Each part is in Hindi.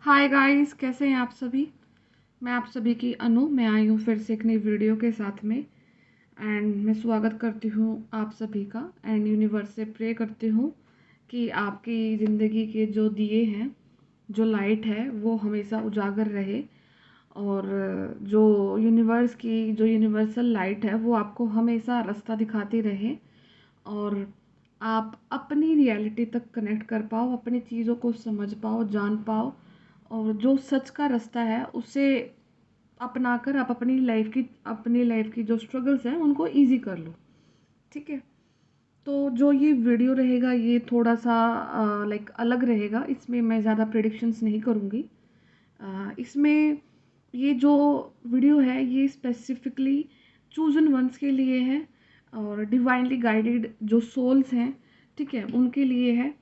हाय गाइस, कैसे हैं आप सभी। मैं आप सभी की अनु। मैं आई हूँ फिर से एक नई वीडियो के साथ में। एंड मैं स्वागत करती हूँ आप सभी का एंड यूनिवर्स से प्रे करती हूँ कि आपकी ज़िंदगी के जो दिए हैं, जो लाइट है, वो हमेशा उजागर रहे। और जो यूनिवर्स की जो यूनिवर्सल लाइट है वो आपको हमेशा रास्ता दिखाती रहे। और आप अपनी रियलिटी तक कनेक्ट कर पाओ, अपनी चीज़ों को समझ पाओ, जान पाओ। और जो सच का रास्ता है उसे अपनाकर आप अपनी लाइफ की जो स्ट्रगल्स हैं उनको इजी कर लो। ठीक है। तो जो ये वीडियो रहेगा ये थोड़ा सा लाइक अलग रहेगा। इसमें मैं ज़्यादा प्रेडिक्शंस नहीं करूँगी। इसमें ये जो वीडियो है ये स्पेसिफिकली चूजन वंस के लिए है और डिवाइनली गाइडेड जो सोल्स हैं, ठीक है, उनके लिए है।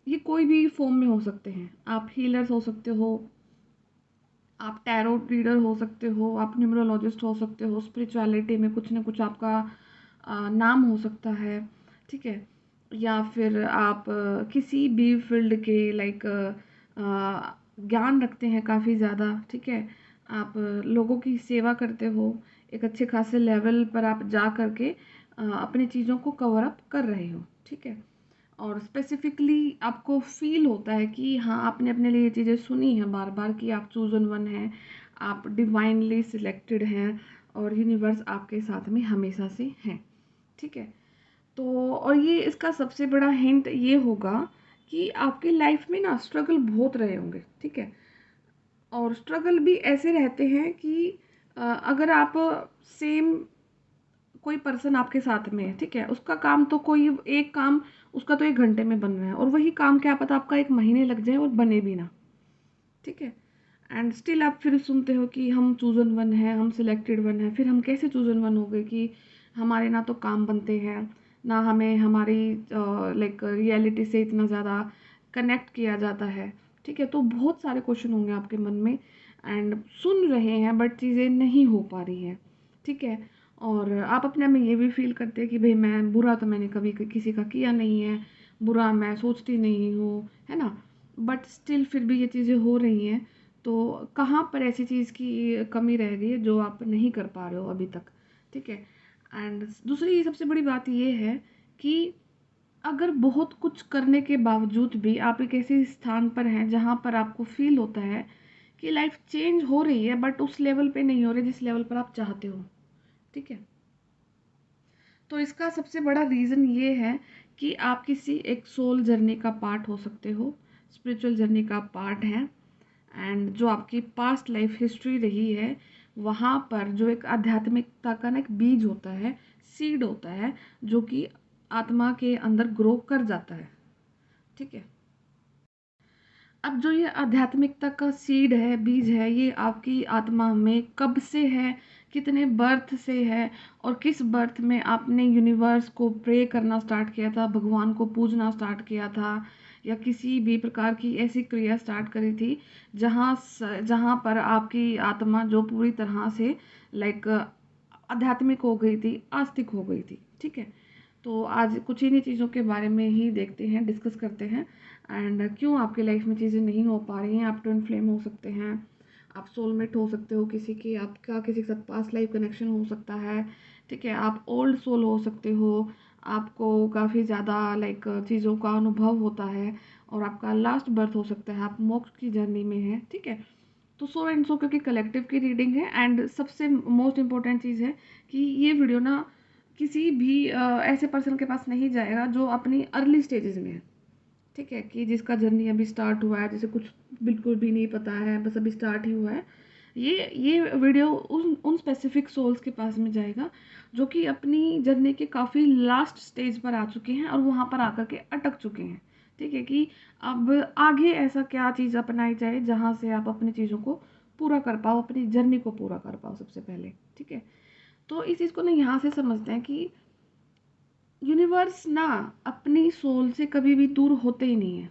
ये कोई भी फॉर्म में हो सकते हैं। आप हीलर्स हो सकते हो, आप टैरो रीडर हो सकते हो, आप न्यूमरोलॉजिस्ट हो सकते हो, स्पिरिचुअलिटी में कुछ ना कुछ आपका नाम हो सकता है। ठीक है। या फिर आप किसी भी फील्ड के लाइक ज्ञान रखते हैं काफ़ी ज़्यादा। ठीक है। आप लोगों की सेवा करते हो, एक अच्छे खासे लेवल पर आप जा करके अपनी चीज़ों को कवर अप कर रहे हो। ठीक है। और स्पेसिफिकली आपको फील होता है कि हाँ, आपने अपने लिए ये चीज़ें सुनी हैं बार बार कि आप चूजन वन हैं, आप डिवाइनली सिलेक्टेड हैं और यूनिवर्स आपके साथ में हमेशा से हैं। ठीक है। तो और ये इसका सबसे बड़ा हिंट ये होगा कि आपकी लाइफ में ना स्ट्रगल बहुत रहे होंगे। ठीक है। और स्ट्रगल भी ऐसे रहते हैं कि अगर आप सेम कोई पर्सन आपके साथ में है, ठीक है, उसका काम तो कोई एक काम उसका तो 1 घंटे में बन रहा है और वही काम क्या पता आपका 1 महीने लग जाए और बने भी ना। ठीक है। एंड स्टिल आप फिर सुनते हो कि हम चूजन वन है, हम सिलेक्टेड वन है। फिर हम कैसे चूजन वन हो गए कि हमारे ना तो काम बनते हैं, ना हमें हमारी लाइक रियलिटी से इतना ज़्यादा कनेक्ट किया जाता है। ठीक है। तो बहुत सारे क्वेश्चन होंगे आपके मन में एंड सुन रहे हैं बट चीज़ें नहीं हो पा रही हैं। ठीक है। और आप अपने में ये भी फील करते हैं कि भाई मैं बुरा तो मैंने कभी किसी का किया नहीं है, बुरा मैं सोचती नहीं हूँ, है ना। बट स्टिल फिर भी ये चीज़ें हो रही हैं। तो कहाँ पर ऐसी चीज़ की कमी रह गई है जो आप नहीं कर पा रहे हो अभी तक। ठीक है। एंड दूसरी सबसे बड़ी बात ये है कि अगर बहुत कुछ करने के बावजूद भी आप एक ऐसे स्थान पर हैं जहाँ पर आपको फील होता है कि लाइफ चेंज हो रही है बट उस लेवल पे नहीं हो रही जिस लेवल पर आप चाहते हो। ठीक है। तो इसका सबसे बड़ा रीज़न ये है कि आप किसी एक सोल जर्नी का पार्ट हो सकते हो, स्पिरिचुअल जर्नी का पार्ट हैं। एंड जो आपकी पास्ट लाइफ हिस्ट्री रही है वहाँ पर जो एक आध्यात्मिकता का ना एक बीज होता है, सीड होता है, जो कि आत्मा के अंदर ग्रो कर जाता है। ठीक है। अब जो ये आध्यात्मिकता का सीड है, बीज है, ये आपकी आत्मा में कब से है, कितने बर्थ से है और किस बर्थ में आपने यूनिवर्स को प्रे करना स्टार्ट किया था, भगवान को पूजना स्टार्ट किया था या किसी भी प्रकार की ऐसी क्रिया स्टार्ट करी थी जहाँ पर आपकी आत्मा जो पूरी तरह से लाइक आध्यात्मिक हो गई थी, आस्तिक हो गई थी। ठीक है। तो आज कुछ इन्हीं चीज़ों के बारे में ही देखते हैं, डिस्कस करते हैं। एंड क्यों आपकी लाइफ में चीज़ें नहीं हो पा रही हैं। आप ट्विन फ्लेम हो सकते हैं, आप सोलमेट हो सकते हो किसी की, आपका किसी के साथ पास्ट लाइफ कनेक्शन हो सकता है। ठीक है। आप ओल्ड सोल हो सकते हो, आपको काफ़ी ज़्यादा लाइक चीज़ों का अनुभव होता है और आपका लास्ट बर्थ हो सकता है, आप मोक्ष की जर्नी में हैं। ठीक है। तो सो एंड सो क्योंकि कलेक्टिव की रीडिंग है एंड सबसे मोस्ट इम्पॉर्टेंट चीज़ है कि ये वीडियो ना किसी भी ऐसे पर्सन के पास नहीं जाएगा जो अपनी अर्ली स्टेजेस में है। ठीक है। कि जिसका जर्नी अभी स्टार्ट हुआ है, जिसे कुछ बिल्कुल भी नहीं पता है, बस अभी स्टार्ट ही हुआ है। ये वीडियो उन उन स्पेसिफिक सोल्स के पास में जाएगा जो कि अपनी जर्नी के काफ़ी लास्ट स्टेज पर आ चुके हैं और वहाँ पर आकर के अटक चुके हैं। ठीक है। कि अब आगे ऐसा क्या चीज़ अपनाई जाए जहाँ से आप अपनी चीज़ों को पूरा कर पाओ, अपनी जर्नी को पूरा कर पाओ सबसे पहले। ठीक है। तो इस चीज़ को ना यहाँ से समझते हैं कि यूनिवर्स ना अपनी सोल से कभी भी दूर होते ही नहीं है।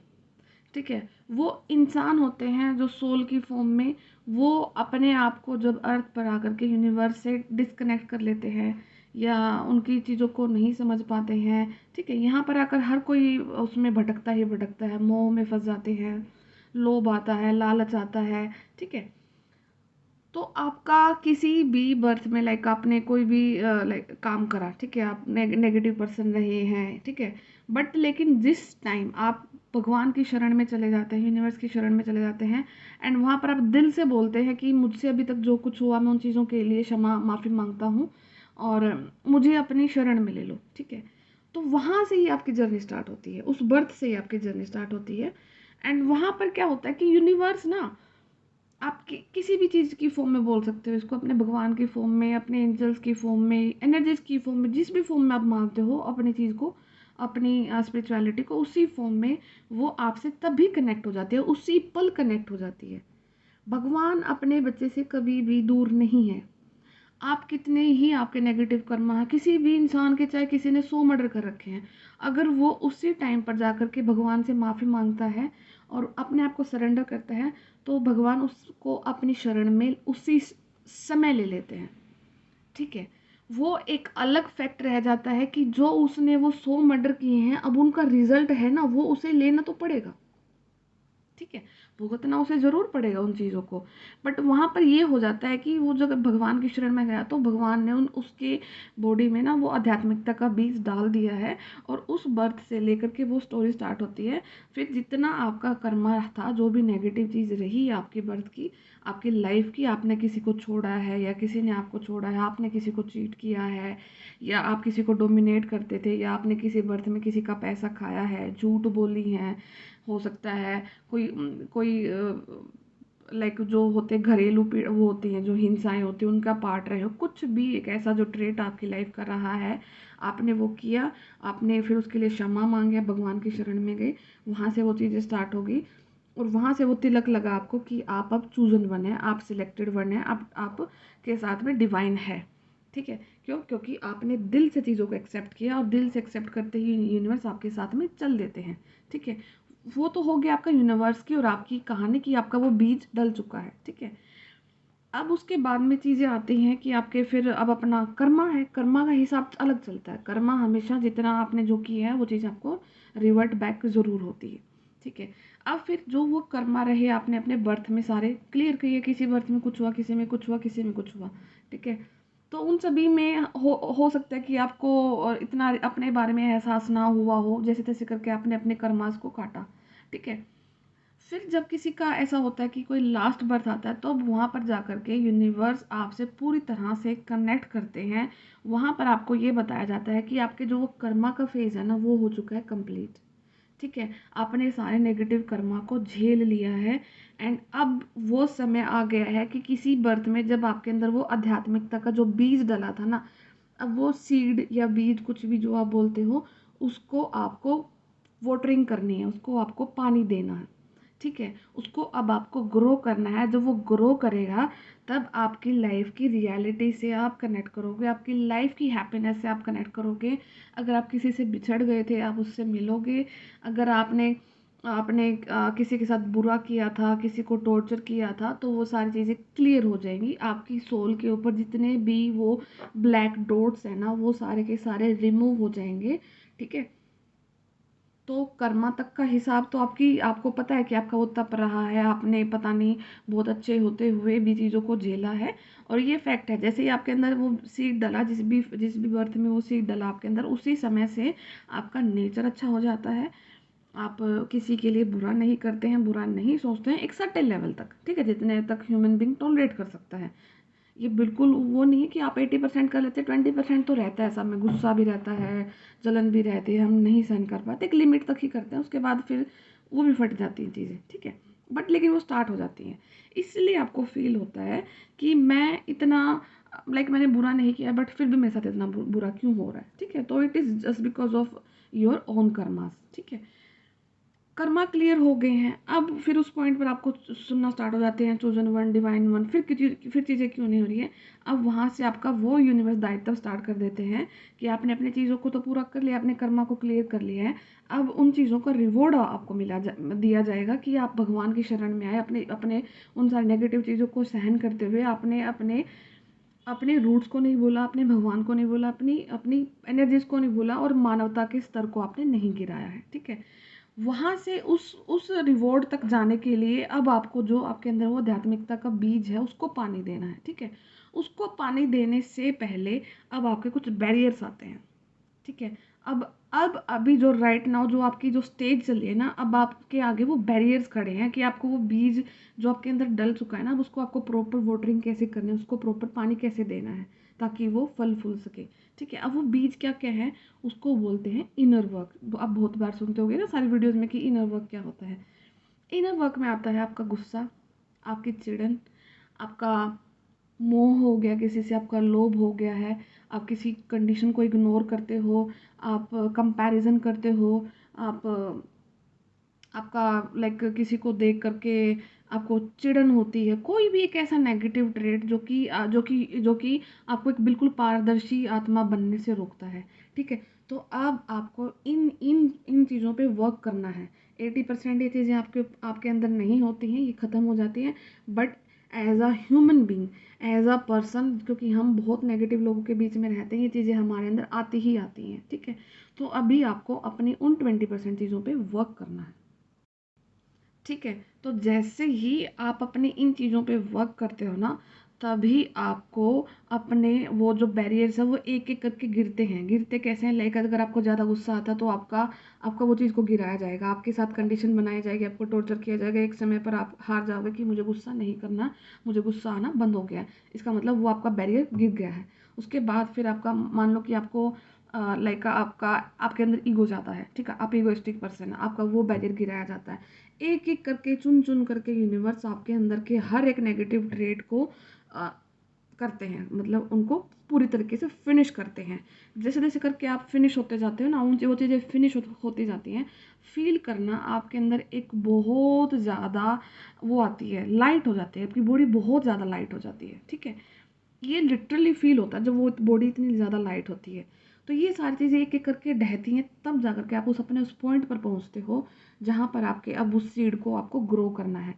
ठीक है। वो इंसान होते हैं जो सोल की फॉर्म में वो अपने आप को जब अर्थ पर आकर के यूनिवर्स से डिस्कनेक्ट कर लेते हैं या उनकी चीज़ों को नहीं समझ पाते हैं। ठीक है। यहाँ पर आकर हर कोई उसमें भटकता ही भटकता है, मोह में फंस जाते हैं। लोभ आता है, लालच आता है, ठीक है। तो आपका किसी भी बर्थ में लाइक आपने कोई भी लाइक काम करा, ठीक है, आप नेगेटिव पर्सन रहे हैं, ठीक है, बट लेकिन जिस टाइम आप भगवान की शरण में चले जाते हैं, यूनिवर्स की शरण में चले जाते हैं, एंड वहाँ पर आप दिल से बोलते हैं कि मुझसे अभी तक जो कुछ हुआ मैं उन चीज़ों के लिए क्षमा माफ़ी मांगता हूँ और मुझे अपनी शरण में ले लो, ठीक है। तो वहाँ से ही आपकी जर्नी स्टार्ट होती है, उस बर्थ से ही आपकी जर्नी स्टार्ट होती है। एंड वहाँ पर क्या होता है कि यूनिवर्स ना, आप किसी भी चीज़ की फॉर्म में बोल सकते हो इसको, अपने भगवान की फॉर्म में, अपने एंजल्स की फॉर्म में, एनर्जीज की फॉर्म में, जिस भी फॉर्म में आप मानते हो अपनी चीज़ को, अपनी स्पिरिचुअलिटी को, उसी फॉर्म में वो आपसे तभी कनेक्ट हो जाती है, उसी पल कनेक्ट हो जाती है। भगवान अपने बच्चे से कभी भी दूर नहीं है। आप कितने ही आपके नेगेटिव कर्म हैं, किसी भी इंसान के, चाहे किसी ने 100 मर्डर कर रखे हैं, अगर वो उसी टाइम पर जाकर के भगवान से माफ़ी मांगता है और अपने आप को सरेंडर करता है, तो भगवान उसको अपनी शरण में उसी समय ले लेते हैं, ठीक है। वो एक अलग फैक्ट रह जाता है कि जो उसने वो 100 मर्डर किए हैं, अब उनका रिजल्ट है ना, वो उसे लेना तो पड़ेगा, ठीक है, भुगतना उसे ज़रूर पड़ेगा उन चीज़ों को। बट वहाँ पर ये हो जाता है कि वो जब भगवान की शरण में गया तो भगवान ने उसके बॉडी में ना वो आध्यात्मिकता का बीज डाल दिया है, और उस बर्थ से लेकर के वो स्टोरी स्टार्ट होती है। फिर जितना आपका कर्मा था, जो भी नेगेटिव चीज़ रही आपकी बर्थ की, आपकी लाइफ की, आपने किसी को छोड़ा है या किसी ने आपको छोड़ा है, आपने किसी को चीट किया है, या आप किसी को डोमिनेट करते थे, या आपने किसी बर्थ में किसी का पैसा खाया है, झूठ बोली है, हो सकता है कोई कोई लाइक जो होते घरेलू वो होती हैं जो हिंसाएं होती हैं, उनका पार्ट रहे हो, कुछ भी एक ऐसा जो ट्रेट आपकी लाइफ का रहा है, आपने वो किया, आपने फिर उसके लिए क्षमा मांगे, भगवान की शरण में गए, वहाँ से वो चीज़ें स्टार्ट होगी, और वहाँ से वो तिलक लगा आपको कि आप अब चूजन वन है, आप सिलेक्टेड वन है, आप के साथ में डिवाइन है, ठीक है। क्यों? क्योंकि आपने दिल से चीज़ों को एक्सेप्ट किया, और दिल से एक्सेप्ट करते ही यूनिवर्स आपके साथ में चल देते हैं, ठीक है। वो तो हो गया आपका यूनिवर्स की और आपकी कहानी की, आपका वो बीज डल चुका है, ठीक है। अब उसके बाद में चीज़ें आती हैं कि आपके फिर अब अपना कर्मा है, कर्मा का हिसाब अलग चलता है। कर्मा हमेशा जितना आपने जो किया है वो चीज़ आपको रिवर्ट बैक ज़रूर होती है, ठीक है। अब फिर जो वो कर्मा रहे आपने अपने बर्थ में सारे क्लियर किए, किसी बर्थ में कुछ हुआ, किसी में कुछ हुआ, किसी में कुछ हुआ, ठीक है। तो उन सभी में हो सकता है कि आपको इतना अपने बारे में एहसास ना हुआ हो, जैसे तैसे करके आपने अपने कर्मास को काटा, ठीक है। फिर जब किसी का ऐसा होता है कि कोई लास्ट बर्थ आता है, तो अब वहाँ पर जा कर के यूनिवर्स आपसे पूरी तरह से कनेक्ट करते हैं। वहाँ पर आपको ये बताया जाता है कि आपके जो वो कर्मा का फेज़ है ना, वो हो चुका है कंप्लीट, ठीक है। आपने सारे नेगेटिव कर्मा को झेल लिया है, एंड अब वो समय आ गया है कि किसी बर्थ में जब आपके अंदर वो आध्यात्मिकता का जो बीज डला था ना, अब वो सीड या बीज कुछ भी जो आप बोलते हो, उसको आपको वाटरिंग करनी है, उसको आपको पानी देना है, ठीक है। उसको अब आपको ग्रो करना है। जब वो ग्रो करेगा, तब आपकी लाइफ की रियलिटी से आप कनेक्ट करोगे, आपकी लाइफ की हैप्पीनेस से आप कनेक्ट करोगे। अगर आप किसी से बिछड़ गए थे, आप उससे मिलोगे। अगर आपने आपने किसी के साथ बुरा किया था, किसी को टॉर्चर किया था, तो वो सारी चीज़ें क्लियर हो जाएंगी। आपकी सोल के ऊपर जितने भी वो ब्लैक डॉट्स हैं ना, वो सारे के सारे रिमूव हो जाएंगे, ठीक है। तो कर्मा तक का हिसाब तो आपको पता है कि आपका वो तप रहा है, आपने पता नहीं बहुत अच्छे होते हुए भी चीज़ों को झेला है, और ये फैक्ट है। जैसे ही आपके अंदर वो सीड डला, जिस भी बर्थ में वो सीड डला आपके अंदर, उसी समय से आपका नेचर अच्छा हो जाता है। आप किसी के लिए बुरा नहीं करते हैं, बुरा नहीं सोचते हैं, एक सर्टेन लेवल तक, ठीक है, जितने तक ह्यूमन बींग टॉलरेट कर सकता है। ये बिल्कुल वो नहीं है कि आप 80% कर लेते हैं, 20% तो रहता है सब में, गुस्सा भी रहता है, जलन भी रहती है, हम नहीं सहन कर पाते, एक लिमिट तक ही करते हैं, उसके बाद फिर वो भी फट जाती हैं चीज़ें, ठीक है। बट लेकिन वो स्टार्ट हो जाती हैं, इसलिए आपको फील होता है कि मैं इतना लाइक मैंने बुरा नहीं किया, बट फिर भी मेरे साथ इतना बुरा क्यों हो रहा है, ठीक है। तो it is just because of your own karmas, ठीक है। कर्मा क्लियर हो गए हैं, अब फिर उस पॉइंट पर आपको सुनना स्टार्ट हो जाते हैं चोजन वन, डिवाइन वन, फिर चीज़ें क्यों नहीं हो रही है। अब वहाँ से आपका वो यूनिवर्स दायित्व स्टार्ट कर देते हैं कि आपने अपनी चीज़ों को तो पूरा कर लिया, अपने कर्मा को क्लियर कर लिया है, अब उन चीज़ों का रिवॉर्ड आपको दिया जाएगा कि आप भगवान की शरण में आए, अपने अपने उन सारी नेगेटिव चीज़ों को सहन करते हुए आपने अपने अपने रूट्स को नहीं भूला, अपने भगवान को नहीं भूला, अपनी अपनी एनर्जीज को नहीं भूला, और मानवता के स्तर को आपने नहीं गिराया है, ठीक है। वहाँ से उस रिवॉर्ड तक जाने के लिए अब आपको जो आपके अंदर वो आध्यात्मिकता का बीज है उसको पानी देना है, ठीक है। उसको पानी देने से पहले अब आपके कुछ बैरियर्स आते हैं, ठीक है। अब अभी जो राइट नाउ जो आपकी जो स्टेज चल रही है ना, अब आपके आगे वो बैरियर्स खड़े हैं कि आपको वो बीज जो आपके अंदर डल चुका है ना, अब उसको आपको प्रॉपर वाटरिंग कैसे करनी है, उसको प्रॉपर पानी कैसे देना है ताकि वो फल फूल सके, ठीक है। अब वो बीज क्या क्या है, उसको बोलते हैं इनर वर्क। आप बहुत बार सुनते होगे ना सारी वीडियोज़ में कि इनर वर्क क्या होता है। इनर वर्क में आता है आपका गुस्सा, आपकी चिड़न, आपका मोह हो गया किसी से, आपका लोभ हो गया है, आप किसी कंडीशन को इग्नोर करते हो, आप कंपैरिजन करते हो, आप आपका लाइक किसी को देख करके आपको चिड़न होती है, कोई भी एक ऐसा नेगेटिव ट्रेट जो कि आपको एक बिल्कुल पारदर्शी आत्मा बनने से रोकता है, ठीक है। तो अब आपको इन इन इन चीज़ों पे वर्क करना है। 80% ये चीज़ें आपके आपके अंदर नहीं होती हैं, ये ख़त्म हो जाती हैं। But as a human being, as a person, क्योंकि हम बहुत नेगेटिव लोगों के बीच में रहते हैं, ये चीज़ें हमारे अंदर आती ही आती हैं, ठीक है। तो अभी आपको अपनी उन 20% चीज़ों पे वर्क करना है, ठीक है। तो जैसे ही आप अपनी इन चीज़ों पे वर्क करते हो ना, तभी आपको अपने वो जो बैरियर्स है वो एक एक करके गिरते हैं। गिरते कैसे हैं, लाइक अगर आपको ज़्यादा गुस्सा आता है तो आपका आपका वो चीज़ को गिराया जाएगा, आपके साथ कंडीशन बनाई जाएगी, आपको टॉर्चर किया जाएगा। एक समय पर आप हार जाओगे कि मुझे गुस्सा नहीं करना, मुझे गुस्सा आना बंद हो गया है, इसका मतलब वो आपका बैरियर गिर गया है। उसके बाद फिर आपका मान लो कि आपको लाइक आपका आपके अंदर ईगो जाता है, ठीक है, आप ईगोइस्टिक पर्सन है, आपका वो बैरियर गिराया जाता है। एक एक करके चुन चुन करके यूनिवर्स आपके अंदर के हर एक नेगेटिव ट्रेड को अ, करते हैं, मतलब उनको पूरी तरीके से फिनिश करते हैं। जैसे जैसे करके आप फिनिश होते जाते हो ना, उन वो चीज़ें फिनिश होती जाती हैं। फील करना आपके अंदर एक बहुत ज़्यादा वो आती है, लाइट हो जाती है, आपकी बॉडी बहुत ज़्यादा लाइट हो जाती है, ठीक है। ये लिटरली फील होता है जब वो बॉडी इतनी ज़्यादा लाइट होती है। तो ये सारी चीज़ें एक एक करके ढहती हैं, तब जा करके आप उस पॉइंट पर पहुँचते हो जहाँ पर आपके अब उस सीड को आपको ग्रो करना है।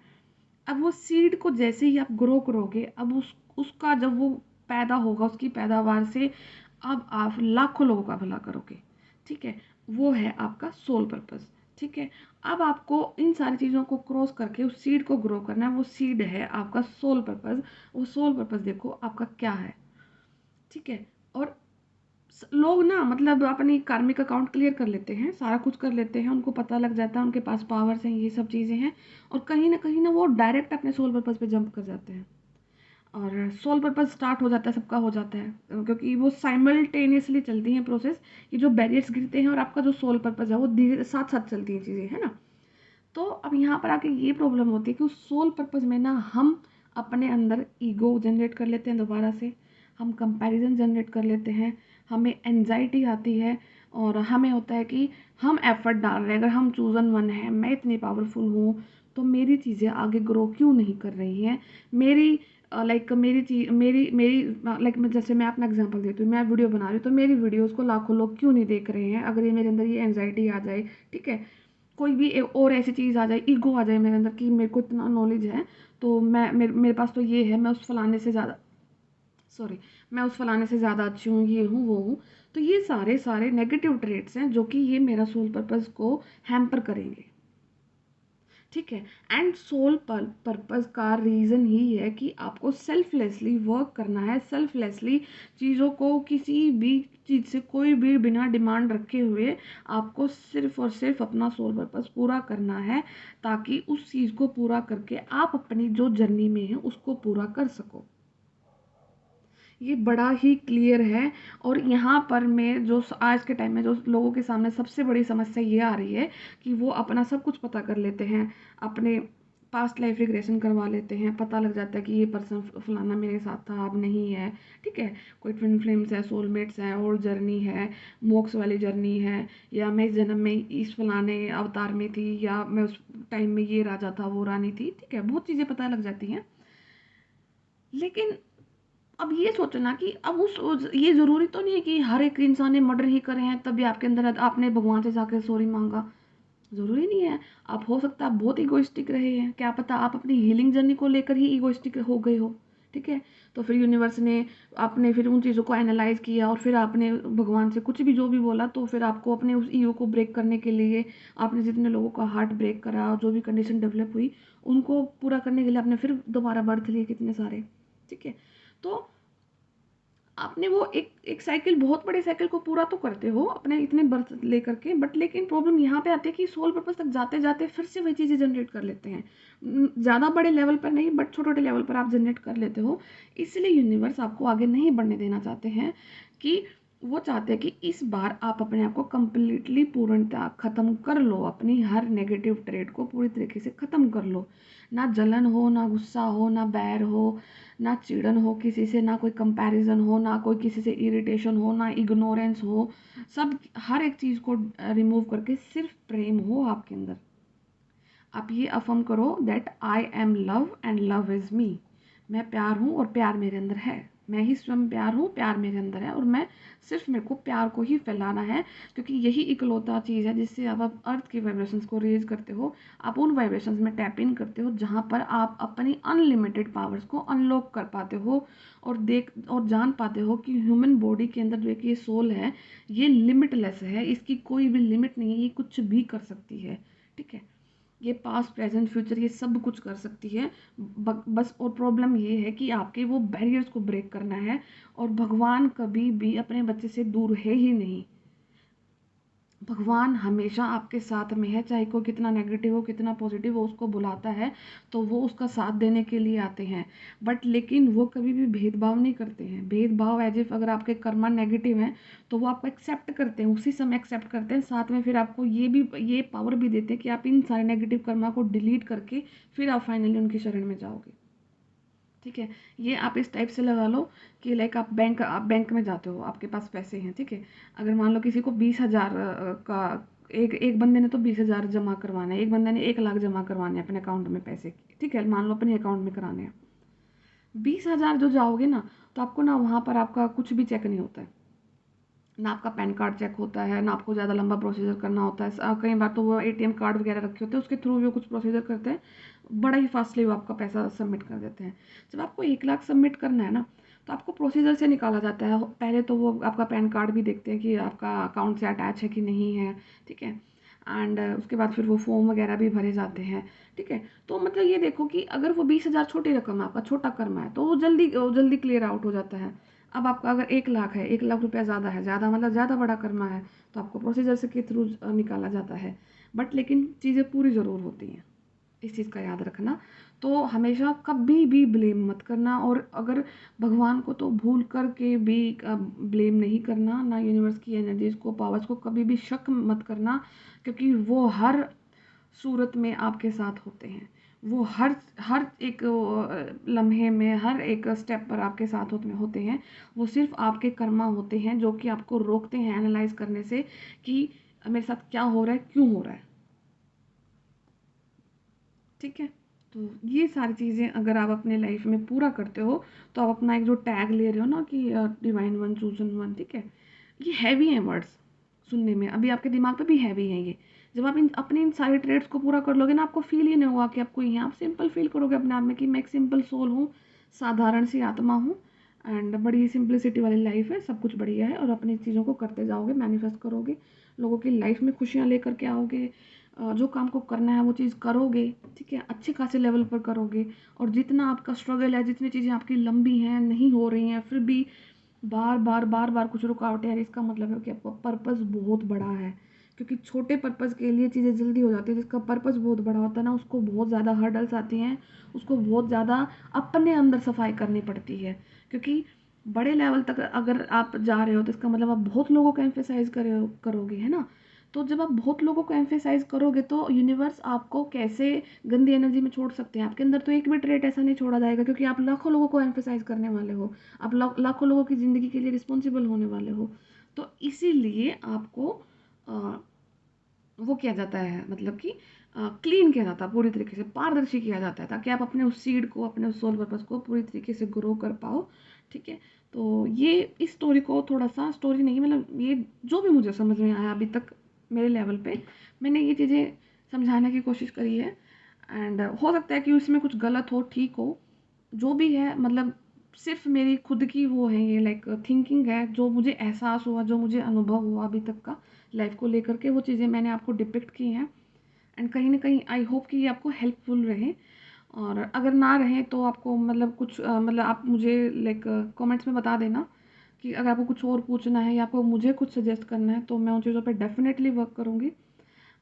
अब वो सीड को जैसे ही आप ग्रो करोगे, अब उसका जब वो पैदा होगा, उसकी पैदावार से अब आप लाखों लोगों का भला करोगे, ठीक है। वो है आपका सोल पर्पस, ठीक है। अब आपको इन सारी चीज़ों को क्रॉस करके उस सीड को ग्रो करना है, वो सीड है आपका सोल पर्पस। वो सोल पर्पस देखो आपका क्या है, ठीक है। और लोग ना मतलब अपनी कार्मिक अकाउंट क्लियर कर लेते हैं, सारा कुछ कर लेते हैं, उनको पता लग जाता है, उनके पास पावर्स हैं, ये सब चीज़ें हैं, और कहीं ना वो डायरेक्ट अपने सोल पर्पस पे जंप कर जाते हैं, और सोल पर्पस स्टार्ट हो जाता है, सबका हो जाता है, क्योंकि वो साइमल्टेनियसली चलती हैं प्रोसेस। ये जो बैरियर्स गिरते हैं और आपका जो सोल पर्पस है वो धीरे साथ साथ चलती हैं चीज़ें, है ना। तो अब यहाँ पर आके ये प्रॉब्लम होती है कि उस सोल पर्पस में ना हम अपने अंदर ईगो जनरेट कर लेते हैं दोबारा से, हम कंपैरिजन जनरेट कर लेते हैं, हमें एनजाइटी आती है, और हमें होता है कि हम एफर्ट डाल रहे हैं, अगर हम चूज़न वन है, मैं इतनी पावरफुल हूँ, तो मेरी चीज़ें आगे ग्रो क्यों नहीं कर रही हैं। मेरी लाइक मेरी चीज मेरी मेरी लाइक मैं जैसे मैं अपना एग्जांपल देती हूँ, मैं वीडियो बना रही हूँ तो मेरी वीडियोस को लाखों लोग क्यों नहीं देख रहे हैं। अगर ये मेरे अंदर ये एनजाइटी आ जाए, ठीक है, कोई भी एक और ऐसी चीज़ आ जाए, ईगो आ जाए मेरे अंदर कि मेरे को इतना नॉलेज है, तो मेरे पास तो ये है, मैं उस फलाने से ज़्यादा सॉरी मैं उस फलाने से ज़्यादा अच्छी हूँ, ये हूँ वो हूँ। तो ये सारे सारे नेगेटिव ट्रेट्स हैं जो कि ये मेरा सोल पर्पस को हैम्पर करेंगे, ठीक है। एंड सोल पर्पस का रीज़न ही है कि आपको सेल्फलेसली वर्क करना है, सेल्फलेसली चीज़ों को किसी भी चीज़ से कोई भी बिना डिमांड रखे हुए आपको सिर्फ और सिर्फ अपना सोल पर्पस पूरा करना है, ताकि उस चीज़ को पूरा करके आप अपनी जो जर्नी में है उसको पूरा कर सको। ये बड़ा ही क्लियर है। और यहाँ पर मैं जो आज के टाइम में जो लोगों के सामने सबसे बड़ी समस्या ये आ रही है कि वो अपना सब कुछ पता कर लेते हैं, अपने पास्ट लाइफ रिग्रेशन करवा लेते हैं, पता लग जाता है कि ये पर्सन फलाना मेरे साथ था, अब नहीं है, ठीक है। कोई ट्विन फ्लेम्स है, सोलमेट्स हैं, और जर्नी है, मोक्ष वाली जर्नी है, या मैं इस जन्म में इस फलाने अवतार में थी, या मैं उस टाइम में ये राजा था, वो रानी थी, ठीक है, बहुत चीज़ें पता लग जाती हैं। लेकिन अब ये सोचना कि अब ये ज़रूरी तो नहीं है कि हर एक इंसान ने मर्डर ही करे हैं तभी आपके अंदर आपने भगवान से जाकर सॉरी मांगा, ज़रूरी नहीं है। आप हो सकता है आप बहुत ईगोइस्टिक रहे हैं, क्या पता आप अपनी हीलिंग जर्नी को लेकर ही ईगोइस्टिक हो गए हो, ठीक है। तो फिर यूनिवर्स ने आपने फिर उन चीज़ों को एनालाइज किया और फिर आपने भगवान से कुछ भी जो भी बोला, तो फिर आपको अपने उस ईगो को ब्रेक करने के लिए आपने जितने लोगों का हार्ट ब्रेक करा, जो भी कंडीशन डेवलप हुई उनको पूरा करने के लिए आपने फिर दोबारा बर्थ लिए कितने सारे, ठीक है। तो आपने वो एक एक साइकिल, बहुत बड़े साइकिल को पूरा तो करते हो अपने इतने बर्थ लेकर के, बट लेकिन प्रॉब्लम यहाँ पे आती है कि सोल पर्पस तक जाते जाते फिर से वही चीज़ें जनरेट कर लेते हैं। ज़्यादा बड़े लेवल पर नहीं, बट छोटे छोटे लेवल पर आप जनरेट कर लेते हो। इसलिए यूनिवर्स आपको आगे नहीं बढ़ने देना चाहते हैं, कि वो चाहते हैं कि इस बार आप अपने आप को कंप्लीटली पूर्णतः ख़त्म कर लो, अपनी हर नेगेटिव ट्रेड को पूरी तरीके से ख़त्म कर लो। ना जलन हो, ना गुस्सा हो, ना बैर हो, ना चिड़न हो किसी से, ना कोई कंपैरिजन हो, ना कोई किसी से इरिटेशन हो, ना इग्नोरेंस हो। सब हर एक चीज़ को रिमूव करके सिर्फ प्रेम हो आपके अंदर। आप ये अफर्म करो that I am love and love is me. मैं प्यार हूँ और प्यार मेरे अंदर है। मैं ही स्वयं प्यार हूँ, प्यार मेरे अंदर है, और मैं सिर्फ मेरे को प्यार को ही फैलाना है, क्योंकि यही इकलौता चीज़ है जिससे आप अर्थ की वाइब्रेशंस को रेज करते हो। आप उन वाइब्रेशंस में टैप इन करते हो जहाँ पर आप अपनी अनलिमिटेड पावर्स को अनलॉक कर पाते हो, और देख और जान पाते हो कि ह्यूमन बॉडी के अंदर जो एक ये सोल है, ये लिमिटलेस है, इसकी कोई भी लिमिट नहीं है, ये कुछ भी कर सकती है, ठीक है। ये पास्ट प्रेजेंट फ्यूचर ये सब कुछ कर सकती है। बस और प्रॉब्लम ये है कि आपके वो बैरियर्स को ब्रेक करना है, और भगवान कभी भी अपने बच्चे से दूर है ही नहीं। भगवान हमेशा आपके साथ में है, चाहे कोई कितना नेगेटिव हो कितना पॉजिटिव हो, उसको बुलाता है तो वो उसका साथ देने के लिए आते हैं। बट लेकिन वो कभी भी भेदभाव नहीं करते हैं। भेदभाव एज इफ अगर आपके कर्मा नेगेटिव हैं तो वो आपको एक्सेप्ट करते हैं, उसी समय एक्सेप्ट करते हैं, साथ में फिर आपको ये पावर भी देते हैं कि आप इन सारे नेगेटिव कर्मा को डिलीट करके फिर आप फाइनली उनकी शरण में जाओगे, ठीक है। ये आप इस टाइप से लगा लो कि लाइक आप बैंक में जाते हो, आपके पास पैसे हैं, ठीक है। अगर मान लो किसी को 20,000 का, एक एक बंदे ने तो 20,000 जमा करवाना है, एक बंदे ने 1 लाख जमा करवाने हैं अपने अकाउंट में पैसे, ठीक है, मान लो अपने अकाउंट में कराने हैं। 20,000 जो जाओगे ना, तो आपको ना वहाँ पर आपका कुछ भी चेक नहीं होता है, ना आपका पैन कार्ड चेक होता है, ना आपको ज़्यादा लंबा प्रोसीजर करना होता है। कई बार तो वो एटीएम कार्ड वगैरह रखे होते हैं, उसके थ्रू भी वो कुछ प्रोसीजर करते हैं, बड़ा ही फास्टली वो आपका पैसा सबमिट कर देते हैं। जब आपको 1 लाख सबमिट करना है ना, तो आपको प्रोसीजर से निकाला जाता है। पहले तो वो आपका पैन कार्ड भी देखते हैं कि आपका अकाउंट से अटैच है कि नहीं है, ठीक है। एंड उसके बाद फिर वो फॉर्म वगैरह भी भरे जाते हैं, ठीक है। तो मतलब ये देखो कि अगर वो 20,000 छोटी रकम है, आपका छोटा कर्मा है, तो वो जल्दी क्लियर आउट हो जाता है। अब आपका अगर 1 लाख है, 1 लाख रुपया ज़्यादा है, ज़्यादा मतलब ज़्यादा बड़ा कर्मा है, तो आपको प्रोसीजर से के थ्रू निकाला जाता है। बट लेकिन चीज़ें पूरी ज़रूर होती हैं, इस चीज़ का याद रखना। तो हमेशा कभी भी ब्लेम मत करना, और अगर भगवान को तो भूल कर के भी ब्लेम नहीं करना, ना यूनिवर्स की एनर्जीज को, पावर्स को कभी भी शक मत करना, क्योंकि वो हर सूरत में आपके साथ होते हैं। वो हर हर एक लम्हे में, हर एक स्टेप पर आपके साथ होते हैं। वो सिर्फ आपके कर्मा होते हैं जो कि आपको रोकते हैं एनालाइज करने से कि मेरे साथ क्या हो रहा है, क्यों हो रहा है, ठीक है। तो ये सारी चीज़ें अगर आप अपने लाइफ में पूरा करते हो, तो आप अपना एक जो टैग ले रहे हो ना कि डिवाइन वन चूजन वन, ठीक है, ये हैवी हैं वर्ड्स सुनने में, अभी आपके दिमाग पे भी हैवी हैं ये। जब आप इन सारे ट्रेड्स को पूरा कर लोगे ना, आपको फील ही नहीं होगा कि आप कोई हैं, आप सिंपल फील करोगे अपने आप में कि मैं एक सिंपल सोल हूँ, साधारण सी आत्मा हूँ, एंड बड़ी सिंपलिसिटी वाली लाइफ है, सब कुछ बढ़िया है, और अपनी चीज़ों को करते जाओगे, मैनिफेस्ट करोगे, लोगों की लाइफ में खुशियाँ लेकर के आओगे, जो काम को करना है वो चीज़ करोगे, ठीक है, अच्छे खासे लेवल पर करोगे। और जितना आपका स्ट्रगल है, जितनी चीज़ें आपकी लंबी हैं, नहीं हो रही हैं, फिर भी बार बार कुछ रुकावटें आ रही, इसका मतलब है कि आपका पर्पस बहुत बड़ा है। क्योंकि छोटे पर्पस के लिए चीज़ें जल्दी हो जाती है, जिसका पर्पस बहुत बड़ा होता है ना, उसको बहुत ज़्यादा हर्डल्स आती हैं, उसको बहुत ज़्यादा अपने अंदर सफाई करनी पड़ती है। क्योंकि बड़े लेवल तक अगर आप जा रहे हो, तो इसका मतलब आप बहुत लोगों को एम्फेसाइज करोगे, है ना। तो जब आप बहुत लोगों को एम्फेसाइज करोगे, तो यूनिवर्स आपको कैसे गंदी एनर्जी में छोड़ सकते हैं। आपके अंदर तो एक भी ट्रेट ऐसा नहीं छोड़ा जाएगा, क्योंकि आप लाखों लोगों को एम्फेसाइज करने वाले हो, आप लाखों लोगों की ज़िंदगी के लिए रिस्पॉन्सिबल होने वाले हो। तो इसीलिए आपको वो किया जाता है, मतलब कि क्लीन किया जाता है, पूरी तरीके से पारदर्शी किया जाता है, ताकि आप अपने उस सीड को, अपने उस सोल पर्पस को पूरी तरीके से ग्रो कर पाओ, ठीक है। तो ये इस स्टोरी को थोड़ा सा, स्टोरी नहीं मतलब ये जो भी मुझे समझ में आया अभी तक मेरे लेवल पे, मैंने ये चीज़ें समझाने की कोशिश करी है। एंड हो सकता है कि उसमें कुछ गलत हो, ठीक हो, जो भी है मतलब सिर्फ मेरी खुद की वो है, ये लाइक थिंकिंग है, जो मुझे एहसास हुआ, जो मुझे अनुभव हुआ अभी तक का लाइफ को लेकर के, वो चीज़ें मैंने आपको डिपिक्ट की हैं। एंड कहीं ना कहीं आई होप कि ये आपको हेल्पफुल रहे। और अगर ना रहे तो आपको मतलब कुछ मतलब आप मुझे लाइक कमेंट्स में बता देना कि अगर आपको कुछ और पूछना है या आपको मुझे कुछ सजेस्ट करना है, तो मैं उन चीज़ों पे डेफिनेटली वर्क करूँगी।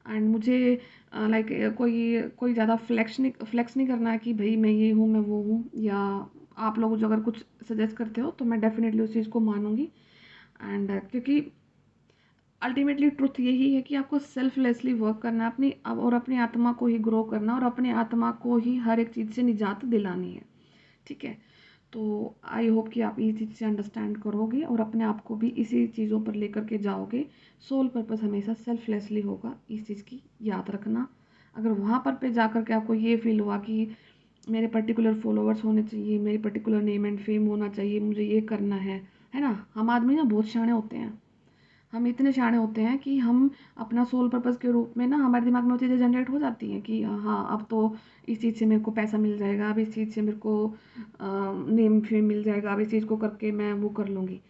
एंड मुझे लाइक कोई कोई ज़्यादा फ्लेक्स नहीं करना है कि भाई मैं ये हूँ, मैं वो हूँ, या आप लोग जो अगर कुछ सजेस्ट करते हो तो मैं डेफिनेटली उस चीज़ को मानूंगी। एंड क्योंकि अल्टीमेटली ट्रुथ यही है कि आपको सेल्फलेसली वर्क करना है अपनी और अपनी आत्मा को ही ग्रो करना, और अपनी आत्मा को ही हर एक चीज़ से निजात दिलानी है। ठीक है, तो आई होप कि आप ये चीज़ से अंडरस्टैंड करोगे और अपने आप को भी इसी चीज़ों पर लेकर के जाओगे। सोल पर्पस हमेशा सेल्फलेसली होगा, इस चीज़ की याद रखना। अगर वहाँ पर पे जा कर के आपको ये फील हुआ कि मेरे पर्टिकुलर फॉलोअर्स होने चाहिए, मेरी पर्टिकुलर नेम एंड फेम होना चाहिए, मुझे ये करना है ना। हम आदमी ना बहुत शाणे होते हैं, हम इतने शाणे होते हैं कि हम अपना सोल पर्पस के रूप में ना, हमारे दिमाग में वो चीज़ें जनरेट हो जाती हैं कि हाँ अब तो इस चीज़ से मेरे को पैसा मिल जाएगा, अब इस चीज़ से मेरे को नेम फेम मिल जाएगा, अब इस चीज़ को करके मैं वो कर लूँगी।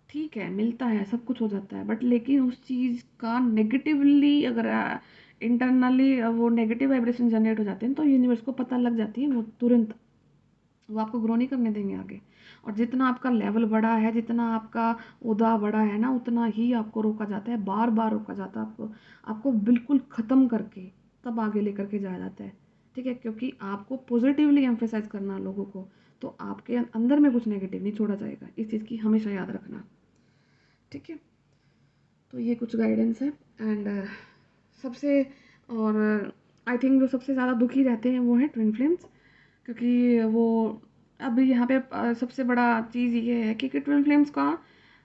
ठीक है, मिलता है, सब कुछ हो जाता है, बट लेकिन उस चीज़ का नेगेटिवली अगर इंटरनली वो नेगेटिव वाइब्रेशन जनरेट हो जाते हैं तो यूनिवर्स को पता लग जाती है, वो तुरंत वो आपको ग्रो नहीं करने देंगे आगे। और जितना आपका लेवल बढ़ा है, जितना आपका ओहदा बढ़ा है ना, उतना ही आपको रोका जाता है, बार बार रोका जाता है आपको, आपको बिल्कुल ख़त्म करके तब आगे लेकर के जाया जाता है। ठीक है, क्योंकि आपको पॉजिटिवली एम्फेसाइज करना है लोगों को, तो आपके अंदर में कुछ नेगेटिव नहीं छोड़ा जाएगा, इस चीज़ की हमेशा याद रखना। ठीक है, तो ये कुछ गाइडेंस है। एंड सबसे और आई थिंक जो सबसे ज़्यादा दुखी रहते हैं वो हैं ट्विन फ्लेम्स, क्योंकि वो अब यहाँ पे सबसे बड़ा चीज़ ये है कि ट्विन फ्लेम्स का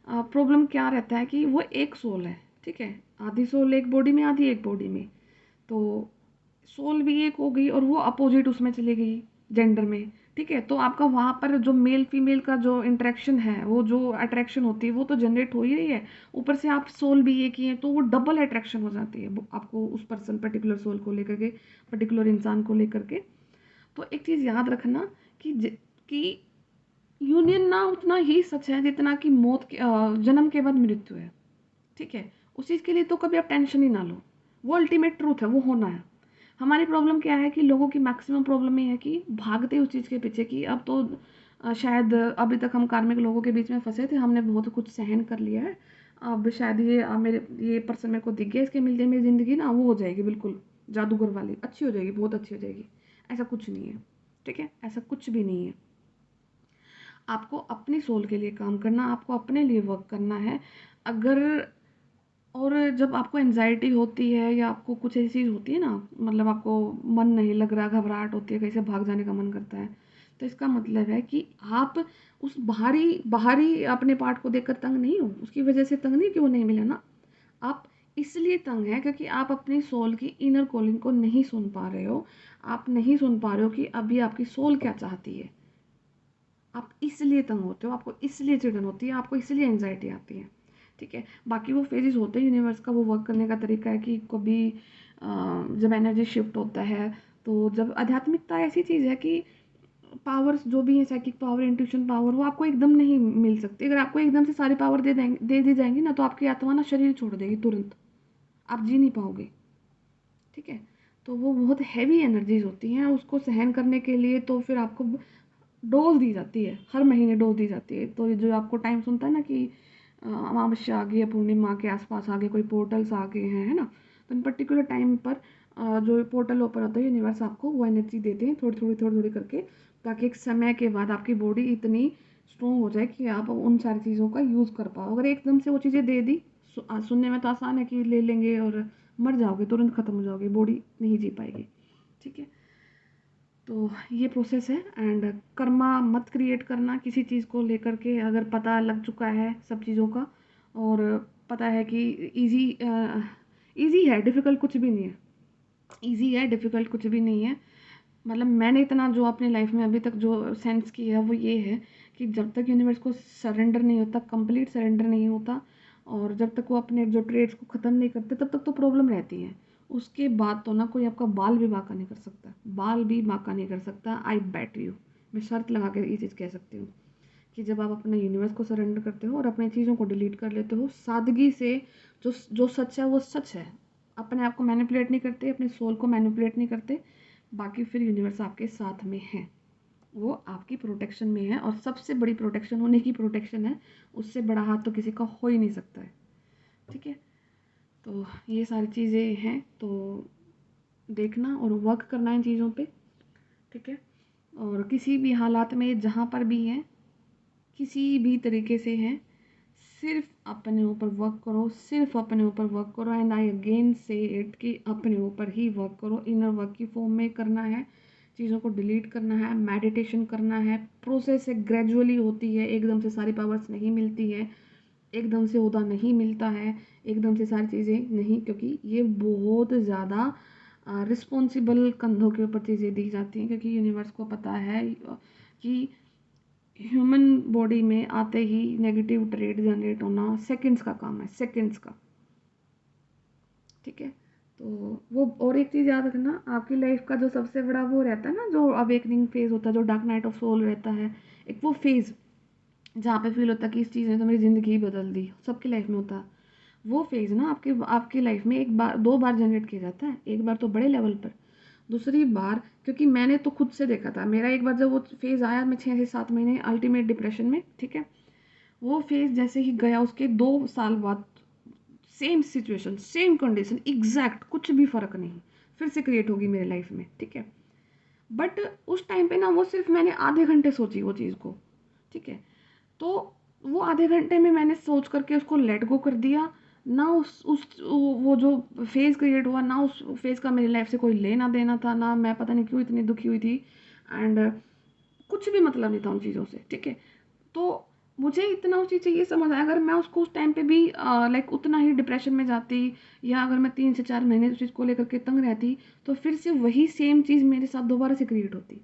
प्रॉब्लम क्या रहता है कि वो एक सोल है। ठीक है, आधी सोल एक बॉडी में, आधी एक बॉडी में, तो सोल भी एक हो गई और वो अपोजिट उसमें चली गई जेंडर में। ठीक है, तो आपका वहाँ पर जो मेल फीमेल का जो इंटरेक्शन है, वो जो अट्रैक्शन होती है वो तो जनरेट हो ही रही है, ऊपर से आप सोल भी एक ही है, तो वो डबल अट्रैक्शन हो जाती है आपको उस पर्सन पर्टिकुलर सोल को लेकर के, पर्टिकुलर इंसान को लेकर के। तो एक चीज़ याद रखना कि यूनियन ना उतना ही सच है जितना कि मौत के जन्म के बाद मृत्यु है। ठीक है, उस चीज़ के लिए तो कभी आप टेंशन ही ना लो, वो अल्टीमेट ट्रूथ है, वो होना है। हमारी प्रॉब्लम क्या है कि लोगों की मैक्सिमम प्रॉब्लम ये है कि भागते उस चीज़ के पीछे कि अब तो शायद अभी तक हम कार्मिक लोगों के बीच में फंसे थे, हमने बहुत कुछ सहन कर लिया है, अब शायद ये मेरे ये पर्सन मेरे को दिख गया, इसके मिलते मेरी ज़िंदगी ना वो हो जाएगी बिल्कुल जादूगर वाली, अच्छी हो जाएगी, बहुत अच्छी हो जाएगी। ऐसा कुछ नहीं है। ठीक है, ऐसा कुछ भी नहीं है। आपको अपनी सोल के लिए काम करना, आपको अपने लिए वर्क करना है। अगर और जब आपको एंजाइटी होती है या आपको कुछ ऐसी चीज़ होती है ना, मतलब आपको मन नहीं लग रहा, घबराहट होती है, कहीं से भाग जाने का मन करता है, तो इसका मतलब है कि आप उस बाहरी बाहरी अपने पार्ट को देखकर तंग नहीं हो, उसकी वजह से तंग नहीं कि वो नहीं मिला ना। आप इसलिए तंग हैं क्योंकि आप अपनी सोल की इनर कॉलिंग को नहीं सुन पा रहे हो। आप नहीं सुन पा रहे हो कि अभी आपकी सोल क्या चाहती है। आप इसलिए तंग होते हो, आपको इसलिए चिड़न होती है, आपको इसलिए एंजाइटी आती है। ठीक है, बाकी वो फेजेस होते हैं यूनिवर्स का, वो वर्क करने का तरीका है कि कभी जब एनर्जी शिफ्ट होता है, तो जब आध्यात्मिकता ऐसी चीज़ है कि पावर्स जो भी है, साइकिक पावर, इंट्यूशन पावर, वो आपको एकदम नहीं मिल सकती। अगर आपको एकदम से सारी पावर दे दी जाएंगी ना, तो आपकी आत्मा ना शरीर छोड़ देगी तुरंत, आप जी नहीं पाओगे। ठीक है, तो वो बहुत हैवी एनर्जीज होती हैं, उसको सहन करने के लिए तो फिर आपको डोज दी जाती है, हर महीने डोज दी जाती है। तो ये जो आपको टाइम सुनता है ना कि अमावस्या आ गई है, पूर्णिमा के आसपास आ गए, कोई पोर्टल्स आ गए हैं, है ना, तो इन पर्टिकुलर टाइम पर जो पोर्टल ओपन होता है, यूनिवर्स आपको वो एनर्जी देते हैं थोड़ी थोड़ी करके, ताकि एक समय के बाद आपकी बॉडी इतनी स्ट्रॉन्ग हो जाए कि आप उन सारी चीज़ों का यूज़ कर पाओ। अगर एकदम से वो चीज़ें दे दी, सुनने में तो आसान है कि ले लेंगे और मर जाओगे, तुरंत ख़त्म हो जाओगे, बॉडी नहीं जी पाएगी। ठीक है, तो ये प्रोसेस है। एंड कर्मा मत क्रिएट करना किसी चीज़ को लेकर के, अगर पता लग चुका है सब चीज़ों का, और पता है कि इजी इजी है, डिफ़िकल्ट कुछ भी नहीं है। इजी है, डिफ़िकल्ट कुछ भी नहीं है। मतलब मैंने इतना जो अपनी लाइफ में अभी तक जो सेंस किया है वो ये है कि जब तक यूनिवर्स को सरेंडर नहीं होता, कंप्लीट सरेंडर नहीं होता, और जब तक वो अपने जो ट्रेड्स को ख़त्म नहीं करते, तब तक तो प्रॉब्लम रहती है। उसके बाद तो ना कोई आपका बाल भी बांका नहीं कर सकता, बाल भी बांका नहीं कर सकता, आई बेट यू। मैं शर्त लगा के ये चीज़ कह सकती हूँ कि जब आप अपने यूनिवर्स को सरेंडर करते हो और अपनी चीज़ों को डिलीट कर लेते हो सादगी से, जो जो सच है वो सच है, अपने आप को मैनिपुलेट नहीं करते, अपने सोल को मैनिपुलेट नहीं करते, बाकी फिर यूनिवर्स आपके साथ में है, वो आपकी प्रोटेक्शन में है, और सबसे बड़ी प्रोटेक्शन उन्हीं की प्रोटेक्शन है, उससे बड़ा हाथ तो किसी का हो ही नहीं सकता है। ठीक है, तो ये सारी चीज़ें हैं, तो देखना और वर्क करना इन चीज़ों पे। ठीक है, और किसी भी हालात में जहाँ पर भी हैं, किसी भी तरीके से हैं, सिर्फ अपने ऊपर वर्क करो, सिर्फ अपने ऊपर वर्क करो, एंड आई अगेन से इट कि अपने ऊपर ही वर्क करो, इनर वर्क की फॉर्म में करना है, चीज़ों को डिलीट करना है, मेडिटेशन करना है, प्रोसेस है, ग्रेजुअली होती है, एकदम से सारी पावर्स नहीं मिलती है, एकदम से ओहदा नहीं मिलता है, एकदम से सारी चीज़ें नहीं, क्योंकि ये बहुत ज़्यादा रिस्पॉन्सिबल कंधों के ऊपर चीज़ें दी जाती हैं, क्योंकि यूनिवर्स को पता है कि ह्यूमन बॉडी में आते ही नेगेटिव ट्रेड जनरेट होना सेकंड्स का काम है, सेकंड्स का। ठीक है, तो वो, और एक चीज़ याद रखना, आपकी लाइफ का जो सबसे बड़ा वो रहता है ना, जो अवेकनिंग फेज होता है, जो डार्क नाइट ऑफ सोल रहता है, एक वो फेज़ जहाँ पे फील होता है कि इस चीज़ ने तो मेरी ज़िंदगी ही बदल दी, सबकी लाइफ में होता है वो फेज़ ना, आपके आपकी लाइफ में एक बार, दो बार जनरेट किया जाता है, एक बार तो बड़े लेवल पर, दूसरी बार, क्योंकि मैंने तो खुद से देखा था, मेरा एक बार जब वो फेज़ आया, मैं 6 से 7 महीने अल्टीमेट डिप्रेशन में, ठीक है, वो फेज़ जैसे ही गया, उसके 2 साल बाद same situation, same condition, exact, कुछ भी फ़र्क नहीं, फिर से क्रिएट होगी मेरी लाइफ में। ठीक है, बट उस टाइम पे ना वो सिर्फ मैंने आधे घंटे सोची वो चीज़ को। ठीक है, तो वो आधे घंटे में मैंने सोच करके उसको लेट गो कर दिया, ना उस वो जो फेज़ क्रिएट हुआ, ना उस फेज़ का मेरी लाइफ से कोई लेना देना था, ना मैं पता नहीं क्यों इतनी दुखी हुई थी, एंड कुछ भी मतलब नहीं था उन चीज़ों से। ठीक है, तो मुझे इतना उस चीज़ से ये समझ आया, अगर मैं उसको उस टाइम पे भी लाइक उतना ही डिप्रेशन में जाती, या अगर मैं 3 से 4 महीने उस चीज़ को लेकर के तंग रहती, तो फिर से वही सेम चीज़ मेरे साथ दोबारा से क्रिएट होती।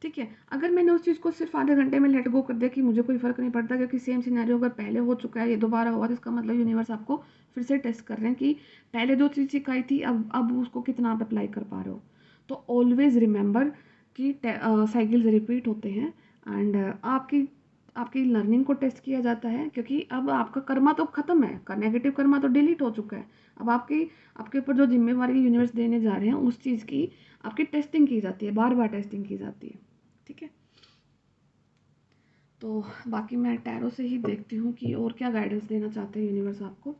ठीक है, अगर मैंने उस चीज़ को सिर्फ आधे घंटे में लेट गो कर दिया कि मुझे कोई फ़र्क नहीं पड़ता, क्योंकि सेम सिनेरियो अगर पहले हो चुका है, ये दोबारा हुआ, तो इसका मतलब यूनिवर्स आपको फिर से टेस्ट कर रहे हैं कि पहले जो चीज़ सिखाई थी, अब उसको कितना आप अप्लाई कर पा रहे हो। तो ऑलवेज रिमेंबर कि साइकिल्स रिपीट होते हैं, एंड आपकी आपकी लर्निंग को टेस्ट किया जाता है, क्योंकि अब आपका कर्मा तो ख़त्म है, नेगेटिव कर्मा तो डिलीट हो चुका है, अब आपके ऊपर जो जिम्मेवारी यूनिवर्स देने जा रहे हैं, उस चीज़ की आपकी टेस्टिंग की जाती है, बार बार टेस्टिंग की जाती है। ठीक है, तो बाकी मैं टैरो से ही देखती हूँ कि और क्या गाइडेंस देना चाहते हैं यूनिवर्स आपको।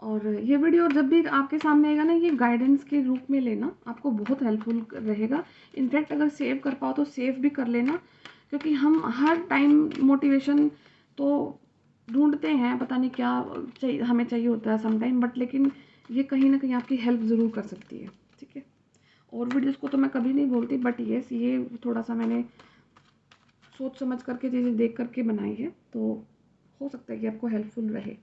और ये वीडियो जब भी आपके सामने आएगा ना, ये गाइडेंस के रूप में लेना, आपको बहुत हेल्पफुल रहेगा। इनफैक्ट अगर सेव कर पाओ तो सेव भी कर लेना, क्योंकि हम हर टाइम मोटिवेशन तो ढूंढते हैं, पता नहीं क्या चाहिए, हमें चाहिए होता है समटाइम, बट लेकिन ये कहीं ना कहीं आपकी हेल्प ज़रूर कर सकती है। ठीक है, और वीडियोस को तो मैं कभी नहीं बोलती, बट येस, ये थोड़ा सा मैंने सोच समझ करके चीज़ें देख करके बनाई है, तो हो सकता है कि आपको हेल्पफुल रहे।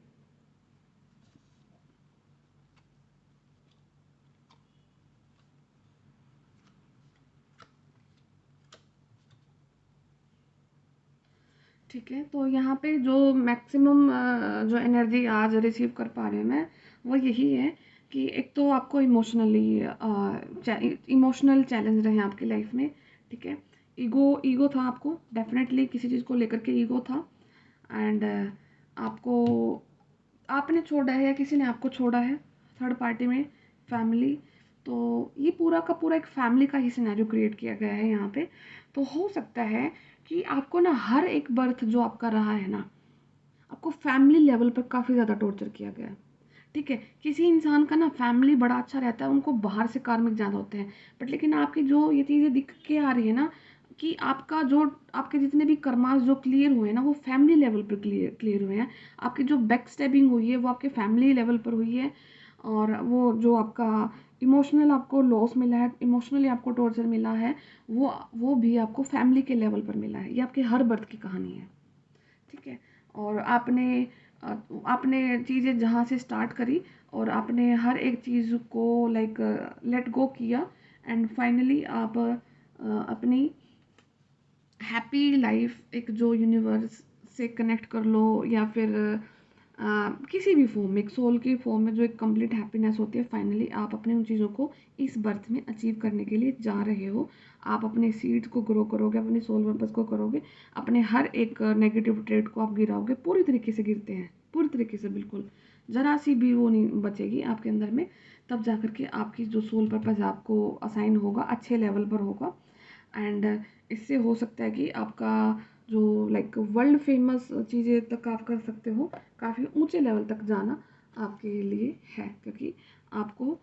ठीक है, तो यहाँ पे जो मैक्सिमम जो एनर्जी आज रिसीव कर पा रहे हैं मैं, वो यही है कि एक तो आपको इमोशनल चैलेंज रहे आपकी लाइफ में। ठीक है, ईगो था आपको, डेफिनेटली किसी चीज़ को लेकर के ईगो था, एंड आपको, आपने छोड़ा है या किसी ने आपको छोड़ा है, थर्ड पार्टी में, फैमिली, तो ये पूरा का पूरा एक फैमिली का ही सिनेरियो क्रिएट किया गया है यहाँ पे। तो हो सकता है कि आपको ना हर एक बर्थ जो आपका रहा है ना, आपको फैमिली लेवल पर काफ़ी ज़्यादा टॉर्चर किया गया है। ठीक है, किसी इंसान का ना फैमिली बड़ा अच्छा रहता है, उनको बाहर से कार्मिक ज़्यादा होते हैं, बट लेकिन आपकी जो ये चीज़ें दिख के आ रही है ना, कि आपका जो, आपके जितने भी कर्मास जो क्लियर हुए हैं ना, वो फैमिली लेवल पर क्लियर हुए हैं। आपकी जो बैक स्टेबिंग हुई है वो आपके फैमिली लेवल पर हुई है, और वो जो आपका इमोशनल आपको लॉस मिला है, इमोशनली आपको टॉर्चर मिला है, वो भी आपको फैमिली के लेवल पर मिला है। ये आपके हर बर्थ की कहानी है। ठीक है, और आपने चीज़ें जहाँ से स्टार्ट करी, और आपने हर एक चीज़ को लाइक लेट गो किया, एंड फाइनली आप अपनी हैप्पी लाइफ, एक जो यूनिवर्स से कनेक्ट कर लो, या फिर किसी भी फॉर्म में, एक सोल की फॉर्म में जो एक कंप्लीट हैप्पीनेस होती है, फाइनली आप अपने उन चीज़ों को इस बर्थ में अचीव करने के लिए जा रहे हो। आप अपने सीड्स को ग्रो करोगे, अपने सोल पर्पस को करोगे, अपने हर एक नेगेटिव ट्रेड को आप गिराओगे, पूरी तरीके से गिरते हैं, पूरी तरीके से, बिल्कुल ज़रा सी भी वो नहीं बचेगी आपके अंदर में। तब जा कर के आपकी जो सोल पर्पस आपको असाइन होगा अच्छे लेवल पर होगा। एंड इससे हो सकता है कि आपका जो लाइक वर्ल्ड फेमस चीज़ें तक आप कर सकते हो, काफ़ी ऊंचे लेवल तक जाना आपके लिए है, क्योंकि आपको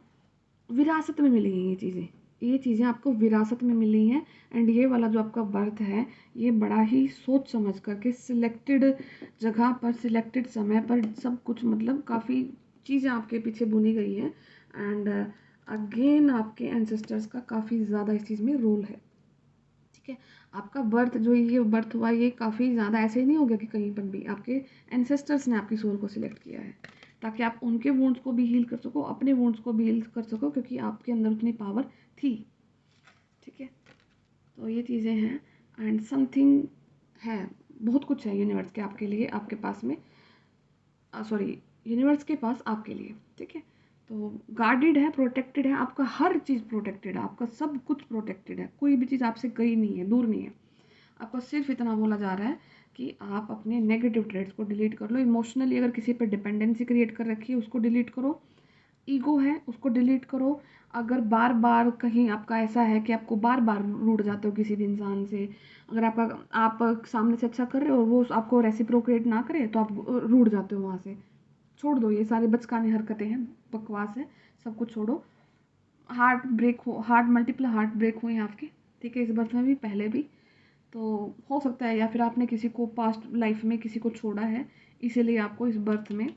विरासत में मिली हैं ये चीज़ें आपको विरासत में मिली हैं। एंड ये वाला जो आपका बर्थ है, ये बड़ा ही सोच समझ करके सिलेक्टेड जगह पर, सिलेक्टेड समय पर सब कुछ, मतलब काफ़ी चीज़ें आपके पीछे बुनी गई हैं। एंड अगेन आपके एंसेस्टर्स का काफ़ी ज़्यादा इस चीज़ में रोल है। ठीक है, आपका बर्थ जो ये बर्थ हुआ, ये काफ़ी ज़्यादा ऐसे ही नहीं हो गया कि कहीं पर भी आपके एंसेस्टर्स ने आपकी सोल को सिलेक्ट किया है, ताकि आप उनके वुंड्स को भी हील कर सको, अपने वुंड्स को भी हील कर सको, क्योंकि आपके अंदर उतनी पावर थी। ठीक है, तो ये चीज़ें हैं। एंड समथिंग है, बहुत कुछ है यूनिवर्स के आपके लिए, आपके पास में, सॉरी, यूनिवर्स के पास आपके लिए। ठीक है, तो गार्डेड है, प्रोटेक्टेड है, आपका हर चीज़ प्रोटेक्टेड है, आपका सब कुछ प्रोटेक्टेड है, कोई भी चीज़ आपसे गई नहीं है, दूर नहीं है। आपको सिर्फ इतना बोला जा रहा है कि आप अपने नेगेटिव ट्रेड्स को डिलीट कर लो। इमोशनली अगर किसी पर डिपेंडेंसी क्रिएट कर रखी है, उसको डिलीट करो। ईगो है, उसको डिलीट करो। अगर बार बार कहीं आपका ऐसा है कि आपको बार बार रूठ जाते हो किसी भी इंसान से, अगर आप सामने से अच्छा कर रहे हो और वो आपको रेसिप्रोकेट ना करे, तो आप रूठ जाते हो वहाँ से। छोड़ दो, ये सारी बचकानी हरकतें हैं, बकवास है, सब कुछ छोड़ो। हार्ट मल्टीपल हार्ट ब्रेक हुए हैं आपके, ठीक है, इस बर्थ में भी, पहले भी। तो हो सकता है, या फिर आपने किसी को पास्ट लाइफ में किसी को छोड़ा है, इसीलिए आपको इस बर्थ में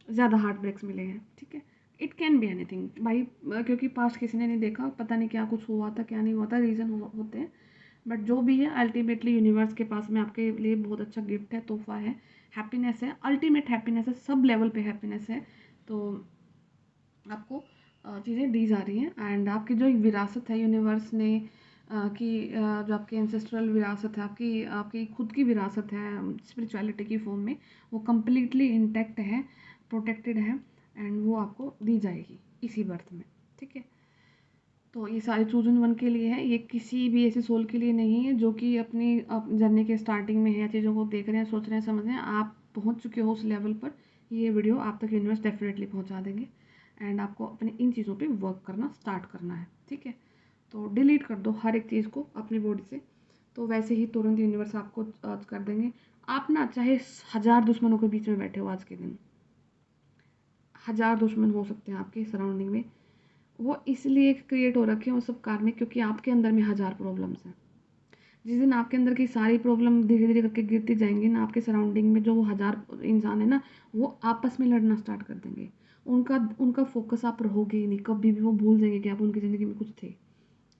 ज़्यादा हार्ट ब्रेक्स मिले हैं। ठीक है, इट कैन बी एनीथिंग भाई, क्योंकि पास्ट किसी ने नहीं देखा, पता नहीं क्या कुछ हुआ था, क्या नहीं हुआ था, रीज़न होते हैं। बट जो भी है, अल्टीमेटली यूनिवर्स के पास में आपके लिए बहुत अच्छा गिफ्ट है, तोहफा है, हैप्पीनेस है, अल्टीमेट हैप्पीनेस है, सब लेवल पे हैप्पीनेस है। तो आपको चीज़ें दी जा रही हैं। एंड आपकी जो एक विरासत है यूनिवर्स ने कि जो आपकी एंसेस्ट्रल विरासत है, आपकी आपकी खुद की विरासत है स्पिरिचुअलिटी की फॉर्म में, वो कम्प्लीटली इंटैक्ट है, प्रोटेक्टेड है, एंड वो आपको दी जाएगी इसी बर्थ में। ठीक है, तो ये सारे चूजन वन के लिए है, ये किसी भी ऐसे सोल के लिए नहीं है जो कि अपनी जर्नी के स्टार्टिंग में है, चीज़ों को देख रहे हैं, सोच रहे हैं, समझ रहे हैं। आप पहुंच चुके हो उस लेवल पर, ये वीडियो आप तक यूनिवर्स डेफिनेटली पहुंचा देंगे। एंड आपको अपने इन चीज़ों पे वर्क करना स्टार्ट करना है। ठीक है, तो डिलीट कर दो हर एक चीज़ को अपनी बॉडी से, तो वैसे ही तुरंत यूनिवर्स आपको कर देंगे। आप ना चाहे 1000 दुश्मनों के बीच में बैठे हो, आज के दिन 1000 दुश्मन हो सकते हैं आपके सराउंडिंग में, वो इसलिए क्रिएट हो रखे हैं वो सब कार्मिक, क्योंकि आपके अंदर में 1000 प्रॉब्लम्स हैं। जिस दिन आपके अंदर की सारी प्रॉब्लम धीरे धीरे करके गिरती जाएंगी ना, आपके सराउंडिंग में जो वो 1000 इंसान है ना, वो आपस में लड़ना स्टार्ट कर देंगे। उनका उनका फोकस आप रहोगे ही नहीं, कभी भी वो भूल जाएंगे कि आप उनकी ज़िंदगी में कुछ थे।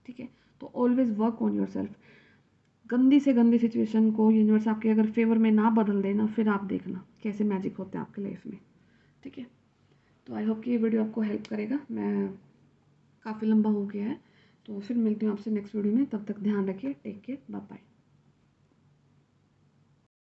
ठीक है, तो always work on your self. गंदी से गंदी सिचुएशन को यूनिवर्स आपके अगर फेवर में ना बदल देना, फिर आप देखना कैसे मैजिक होते हैं आपके लाइफ में। ठीक है, तो आई होप कि ये वीडियो आपको हेल्प करेगा। मैं काफ़ी लंबा हो गया है, तो फिर मिलती हूँ आपसे नेक्स्ट वीडियो में। तब तक ध्यान रखिए, टेक केयर, बाय बाय।